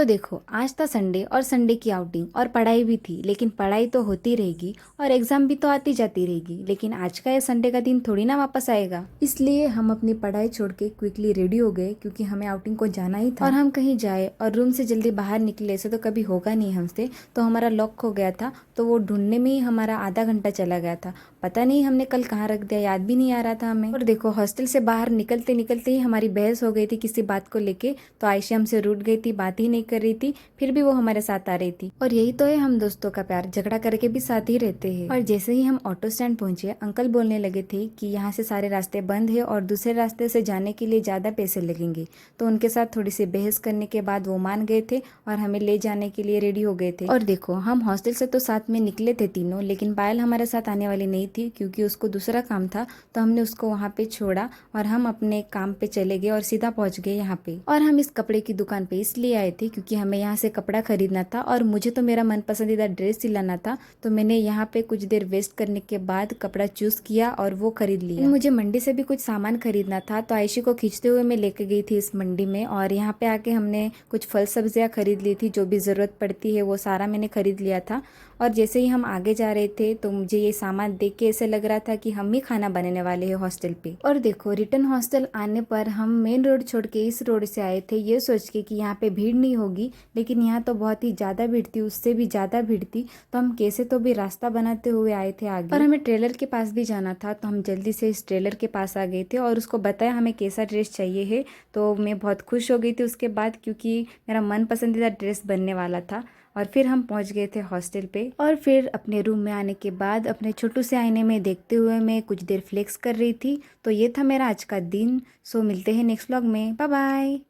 तो देखो, आज था संडे और संडे की आउटिंग और पढ़ाई भी थी, लेकिन पढ़ाई तो होती रहेगी और एग्जाम भी तो आती जाती रहेगी। लेकिन आज का ये संडे का दिन थोड़ी ना वापस आएगा। इसलिए हम अपनी पढ़ाई छोड़ के क्विकली रेडी हो गए, क्योंकि हमें आउटिंग को जाना ही था। और हम कहीं जाए और रूम से जल्दी बाहर निकले ऐसे तो कभी होगा नहीं हमसे। तो हमारा लॉक हो गया था, तो वो ढूंढने में ही हमारा आधा घंटा चला गया था। पता नहीं हमने कल कहाँ रख दिया, याद भी नहीं आ रहा था हमें। और देखो, हॉस्टल से बाहर निकलते निकलते ही हमारी बहस हो गई थी किसी बात को लेके। तो आयशा हमसे रूठ गई थी, बात ही नहीं कर रही थी, फिर भी वो हमारे साथ आ रही थी। और यही तो है हम दोस्तों का प्यार, झगड़ा करके भी साथ ही रहते हैं। और जैसे ही हम ऑटो स्टैंड पहुंचे, अंकल बोलने लगे थे कि यहाँ से सारे रास्ते बंद है और दूसरे रास्ते से जाने के लिए ज्यादा पैसे लगेंगे। तो उनके साथ थोड़ी सी बहस करने के बाद वो मान गए थे और हमें ले जाने के लिए रेडी हो गए थे। और देखो, हम हॉस्टल से तो साथ में निकले थे तीनों, लेकिन पायल हमारे साथ आने वाली नहीं थी क्योंकि उसको दूसरा काम था। तो हमने उसको वहाँ पे छोड़ा और हम अपने काम पे चले गए और सीधा पहुंच गए यहाँ पे। और हम इस कपड़े की दुकान पे इसलिए आए थे क्योंकि हमें यहाँ से कपड़ा खरीदना था और मुझे तो मेरा मन पसंदीदा ड्रेस सिलाना था। तो मैंने यहाँ पे कुछ देर वेस्ट करने के बाद कपड़ा चूज किया और वो खरीद लिया। मुझे मंडी से भी कुछ सामान खरीदना था, तो आयशी को खींचते हुए मैं लेके गई थी इस मंडी में। और यहाँ पे आके हमने कुछ फल सब्जियाँ खरीद ली थी, जो भी ज़रूरत पड़ती है वो सारा मैंने खरीद लिया था। और जैसे ही हम आगे जा रहे थे तो मुझे ये सामान देख के ऐसे लग रहा था कि हम ही खाना बनाने वाले हैं हॉस्टल पे। और देखो, रिटर्न हॉस्टल आने पर हम मेन रोड छोड़ के इस रोड से आए थे, ये सोच के कि यहाँ पे भीड़ नहीं होगी। लेकिन यहाँ तो बहुत ही ज़्यादा भीड़ थी, उससे भी ज़्यादा भीड़ थी। तो हम कैसे तो भी रास्ता बनाते हुए आए थे आगे। और हमें ट्रेलर के पास भी जाना था, तो हम जल्दी से इस ट्रेलर के पास आ गए थे और उसको बताया हमें कैसा ड्रेस चाहिए है। तो मैं बहुत खुश हो गई थी उसके बाद, क्योंकि मेरा मन पसंदीदा ड्रेस बनने वाला था। और फिर हम पहुंच गए थे हॉस्टल पे। और फिर अपने रूम में आने के बाद अपने छोटू से आईने में देखते हुए मैं कुछ देर फ्लेक्स कर रही थी। तो ये था मेरा आज का दिन। सो मिलते हैं नेक्स्ट व्लॉग में। Bye bye.